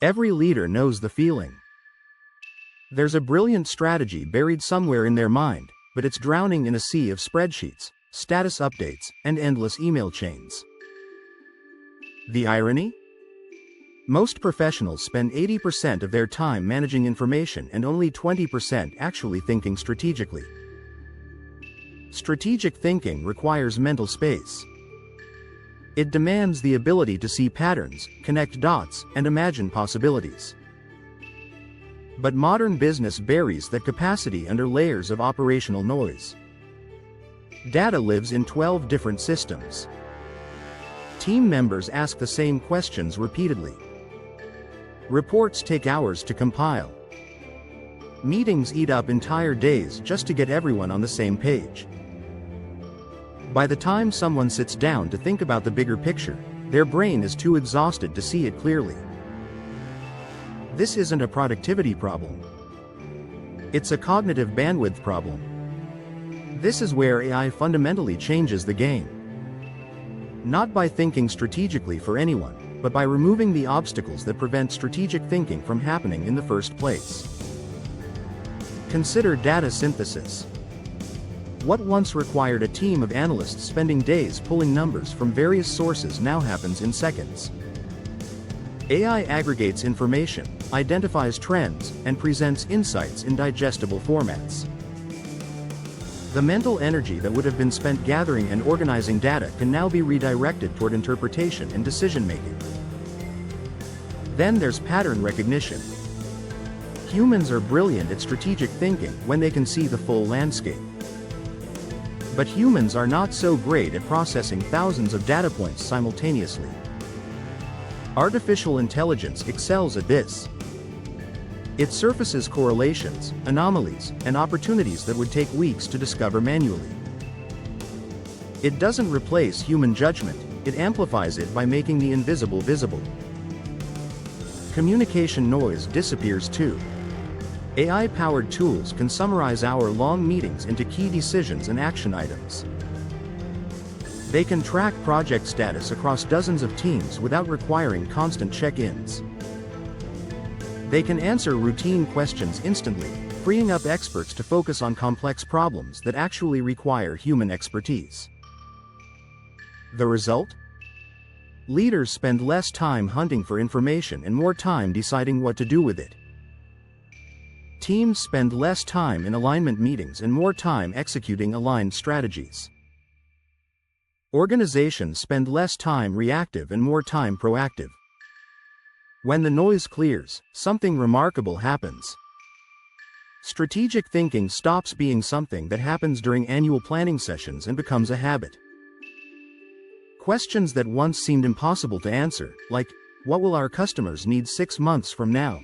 Every leader knows the feeling. There's a brilliant strategy buried somewhere in their mind, but it's drowning in a sea of spreadsheets, status updates, and endless email chains. The irony? Most professionals spend 80% of their time managing information and only 20% actually thinking strategically. Strategic thinking requires mental space. It demands the ability to see patterns, connect dots, and imagine possibilities. But modern business buries that capacity under layers of operational noise. Data lives in 12 different systems. Team members ask the same questions repeatedly. Reports take hours to compile. Meetings eat up entire days just to get everyone on the same page. By the time someone sits down to think about the bigger picture, their brain is too exhausted to see it clearly. This isn't a productivity problem. It's a cognitive bandwidth problem. This is where AI fundamentally changes the game. Not by thinking strategically for anyone, but by removing the obstacles that prevent strategic thinking from happening in the first place. Consider data synthesis. What once required a team of analysts spending days pulling numbers from various sources now happens in seconds. AI aggregates information, identifies trends, and presents insights in digestible formats. The mental energy that would have been spent gathering and organizing data can now be redirected toward interpretation and decision-making. Then there's pattern recognition. Humans are brilliant at strategic thinking when they can see the full landscape. But humans are not so great at processing thousands of data points simultaneously. Artificial intelligence excels at this. It surfaces correlations, anomalies, and opportunities that would take weeks to discover manually. It doesn't replace human judgment, it amplifies it by making the invisible visible. Communication noise disappears too. AI-powered tools can summarize hour-long meetings into key decisions and action items. They can track project status across dozens of teams without requiring constant check-ins. They can answer routine questions instantly, freeing up experts to focus on complex problems that actually require human expertise. The result? Leaders spend less time hunting for information and more time deciding what to do with it. Teams spend less time in alignment meetings and more time executing aligned strategies. Organizations spend less time reactive and more time proactive. When the noise clears, something remarkable happens. Strategic thinking stops being something that happens during annual planning sessions and becomes a habit. Questions that once seemed impossible to answer, like, what will our customers need 6 months from now?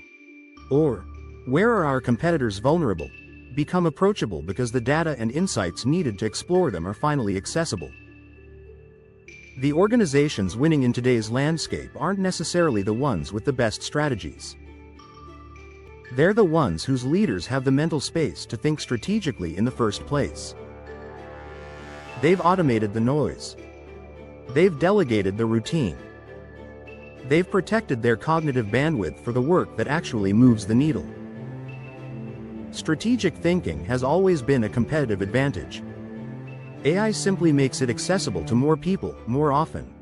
Or, where are our competitors vulnerable? Become approachable because the data and insights needed to explore them are finally accessible. The organizations winning in today's landscape aren't necessarily the ones with the best strategies. They're the ones whose leaders have the mental space to think strategically in the first place. They've automated the noise. They've delegated the routine. They've protected their cognitive bandwidth for the work that actually moves the needle. Strategic thinking has always been a competitive advantage. AI simply makes it accessible to more people, more often.